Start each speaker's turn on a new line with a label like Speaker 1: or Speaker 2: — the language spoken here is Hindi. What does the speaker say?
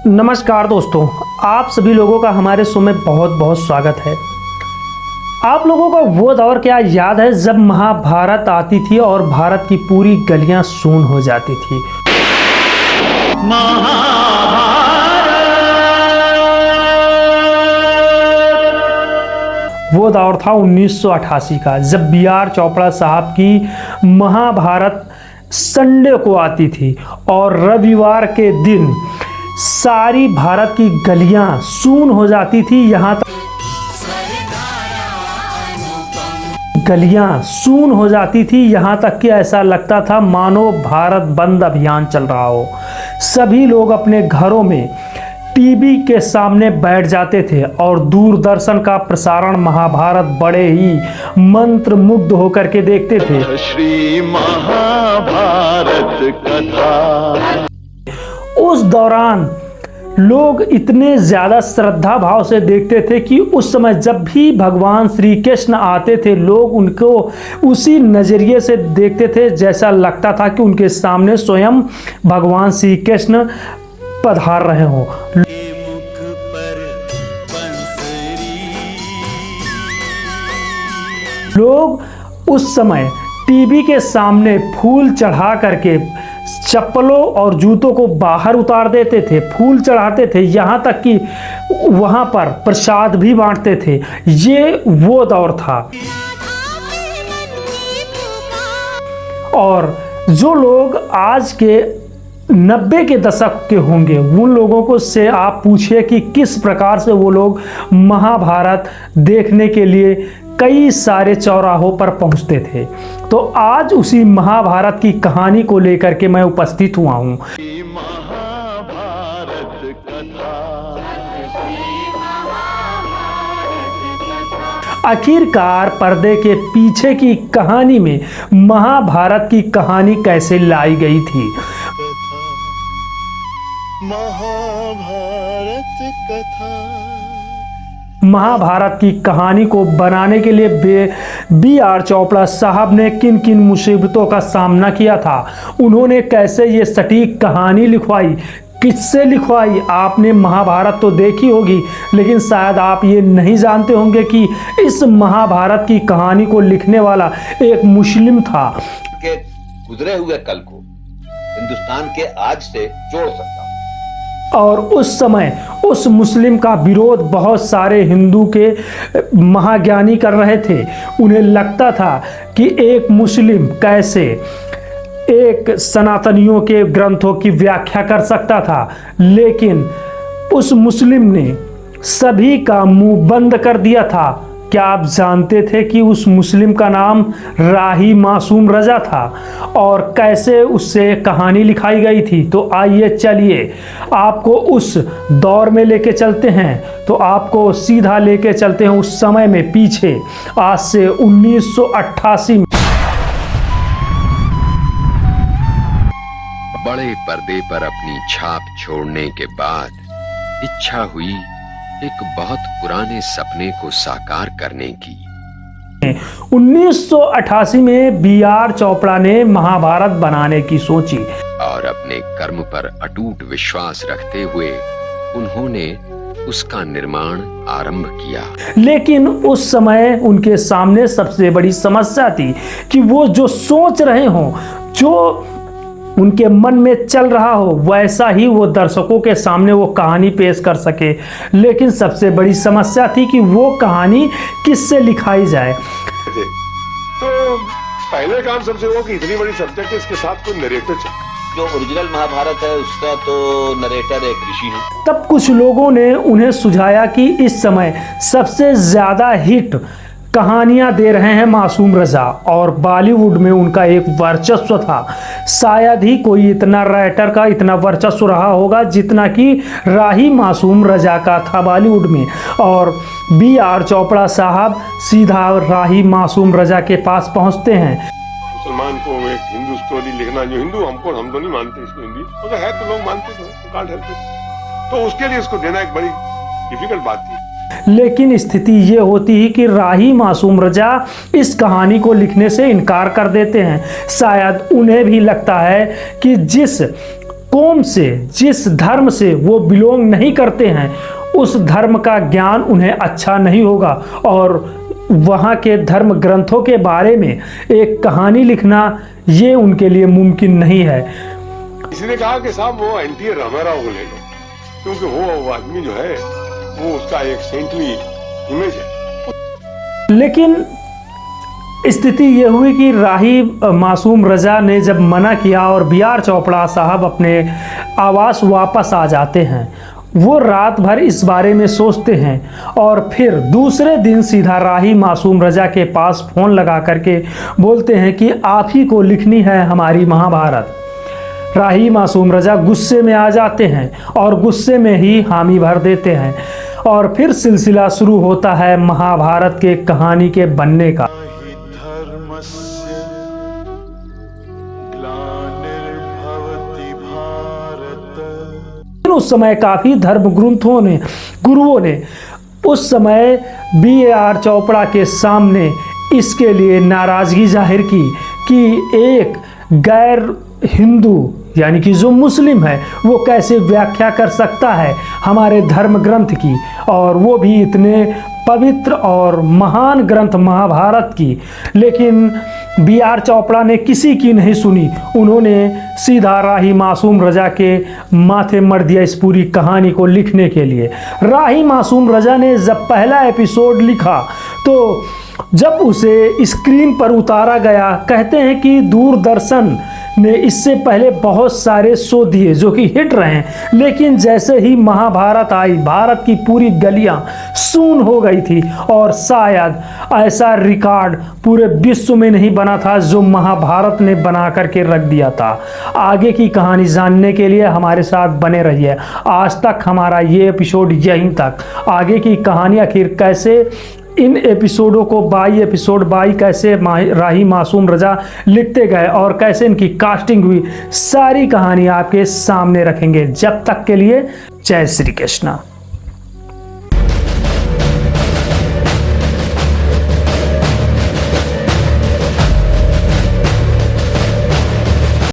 Speaker 1: नमस्कार दोस्तों, आप सभी लोगों का हमारे शो में बहुत बहुत स्वागत है। आप लोगों को वो दौर क्या याद है जब महाभारत आती थी और भारत की पूरी गलियां सून हो जाती थी। वो दौर था 1988 का, जब B.R. चोपड़ा साहब की महाभारत संडे को आती थी और रविवार के दिन सारी भारत की गलियां सून हो जाती थी। यहाँ तक गलियां सून हो जाती थी, यहाँ तक कि ऐसा लगता था मानो भारत बंद अभियान चल रहा हो। सभी लोग अपने घरों में टीवी के सामने बैठ जाते थे और दूरदर्शन का प्रसारण महाभारत बड़े ही मंत्र मुग्ध होकर के देखते थे।
Speaker 2: श्री महाभारत कथा।
Speaker 1: उस दौरान लोग इतने ज़्यादा श्रद्धा भाव से देखते थे कि उस समय जब भी भगवान श्री कृष्ण आते थे, लोग उनको उसी नज़रिए से देखते थे जैसा लगता था कि उनके सामने स्वयं भगवान श्री कृष्ण पधार रहे हों। लोग उस समय टीवी के सामने फूल चढ़ा करके चप्पलों और जूतों को बाहर उतार देते थे, फूल चढ़ाते थे, यहाँ तक कि वहाँ पर प्रसाद भी बांटते थे। ये वो दौर था। और जो लोग आज के 90 के दशक के होंगे, उन लोगों को से आप पूछिए कि किस प्रकार से वो लोग महाभारत देखने के लिए कई सारे चौराहों पर पहुंचते थे। तो आज उसी महाभारत की कहानी को लेकर के मैं उपस्थित हुआ हूं। आखिरकार पर्दे के पीछे की कहानी में महाभारत की कहानी कैसे लाई गई थी।
Speaker 2: महाभारत कथा।
Speaker 1: महाभारत की कहानी को बनाने के लिए B.R. चोपड़ा साहब ने किन किन मुसीबतों का सामना किया था, उन्होंने कैसे ये सटीक कहानी लिखवाई, किससे लिखवाई। आपने महाभारत तो देखी होगी, लेकिन शायद आप ये नहीं जानते होंगे कि इस महाभारत की कहानी को लिखने वाला एक मुस्लिम था।
Speaker 3: के गुजरे हुए कल को हिंदुस्तान के आज से जोड़ सकता हूं।
Speaker 1: और उस समय उस मुस्लिम का विरोध बहुत सारे हिंदू के महाज्ञानी कर रहे थे। उन्हें लगता था कि एक मुस्लिम कैसे एक सनातनियों के ग्रंथों की व्याख्या कर सकता था, लेकिन उस मुस्लिम ने सभी का मुंह बंद कर दिया था। क्या आप जानते थे कि उस मुस्लिम का नाम राही मासूम रजा था और कैसे उससे कहानी लिखाई गई थी? तो आइए चलिए आपको उस दौर में लेके चलते हैं। तो आपको सीधा लेके चलते हैं उस समय में पीछे, आज से 1988 में।
Speaker 4: बड़े पर्दे पर अपनी छाप छोड़ने के बाद इच्छा हुई एक बहुत पुराने सपने को साकार करने की।
Speaker 1: 1988 में B.R. चोपड़ा ने महाभारत बनाने की सोची
Speaker 4: और अपने कर्म पर अटूट विश्वास रखते हुए उन्होंने उसका निर्माण आरंभ किया। लेकिन
Speaker 1: उस समय उनके सामने सबसे बड़ी समस्या थी कि वो जो सोच रहे हों, जो उनके मन में चल रहा हो, वैसा ही वो दर्शकों के सामने वो कहानी पेश कर सके। लेकिन सबसे बड़ी समस्या थी कि वो कहानी किससे लिखाई जाए।
Speaker 5: तो पहले काम सबसे वो कि इतनी बड़ी सब्जेक्ट है, इसके साथ कोई नरेटर चाहिए।
Speaker 3: जो ओरिजिनल महाभारत है उसका तो नरेटर एक ऋषि है।
Speaker 1: तब कुछ लोगों ने उन्हें सुझाया कि इस समय सबसे ज्यादा हिट कहानियां दे रहे हैं मासूम रजा, और बॉलीवुड में उनका एक वर्चस्व था। शायद ही कोई इतना राइटर का इतना वर्चस्व रहा होगा जितना कि राही मासूम रजा का था बॉलीवुड में। और B.R. चोपड़ा साहब सीधा राही मासूम रजा के पास पहुंचते हैं।
Speaker 5: मुसलमान को एक हिंदू स्टोरी लिखना, जो हिंदू हम तो नहीं मानते इसको हिंदी, अगर है तो लोग मानते तो कांट हेल्प इट। तो उसके लिए इसको देना एक बड़ी डिफिकल्ट बात थी।
Speaker 1: लेकिन स्थिति ये होती है कि राही मासूम रजा इस कहानी को लिखने से इनकार कर देते हैं। शायद उन्हें भी लगता है कि जिस कौम से, जिस धर्म से वो बिलोंग नहीं करते हैं, उस धर्म का ज्ञान उन्हें अच्छा नहीं होगा और वहाँ के धर्म ग्रंथों के बारे में एक कहानी लिखना ये उनके लिए मुमकिन नहीं है।
Speaker 5: किसी ने कहा कि साहब वो एनटी रामाराव को ले लो, क्योंकि वो आदमी जो है वो उसका एक सेंटली इमेज है।
Speaker 1: लेकिन स्थिति ये हुई कि राही मासूम रजा ने जब मना किया और बी.आर. चोपड़ा साहब अपने आवास वापस आ जाते हैं, वो रात भर इस बारे में सोचते हैं और फिर दूसरे दिन सीधा राही मासूम रजा के पास फ़ोन लगा करके बोलते हैं कि आप ही को लिखनी है हमारी महाभारत। राही मासूम रजा गुस्से में आ जाते हैं और गुस्से में ही हामी भर देते हैं और फिर सिलसिला शुरू होता है महाभारत के कहानी के बनने का।
Speaker 2: हि धर्मस्य ग्लानिर्भवति भारत।
Speaker 1: उस समय काफ़ी धर्म ग्रंथों ने, गुरुओं ने उस समय बी.आर. चोपड़ा के सामने इसके लिए नाराज़गी जाहिर की कि एक गैर हिंदू यानी कि जो मुस्लिम है वो कैसे व्याख्या कर सकता है हमारे धर्म ग्रंथ की, और वो भी इतने पवित्र और महान ग्रंथ महाभारत की। लेकिन बी.आर. चोपड़ा ने किसी की नहीं सुनी, उन्होंने सीधा राही मासूम रजा के माथे मर दिया इस पूरी कहानी को लिखने के लिए। राही मासूम रजा ने जब पहला एपिसोड लिखा तो जब उसे स्क्रीन पर उतारा गया, कहते हैं कि दूरदर्शन ने इससे पहले बहुत सारे शो दिए जो कि हिट रहे, लेकिन जैसे ही महाभारत आई, भारत की पूरी गलियां सून हो गई थी और शायद ऐसा रिकॉर्ड पूरे विश्व में नहीं बना था जो महाभारत ने बना करके रख दिया था। आगे की कहानी जानने के लिए हमारे साथ बने रहिए। आज तक हमारा ये एपिसोड यहीं तक। आगे की कहानी आखिर कैसे इन एपिसोडों को एपिसोड बाई कैसे राही मासूम रजा लिखते गए और कैसे इनकी कास्टिंग हुई, सारी कहानी आपके सामने रखेंगे। जब तक के लिए जय श्री कृष्णा।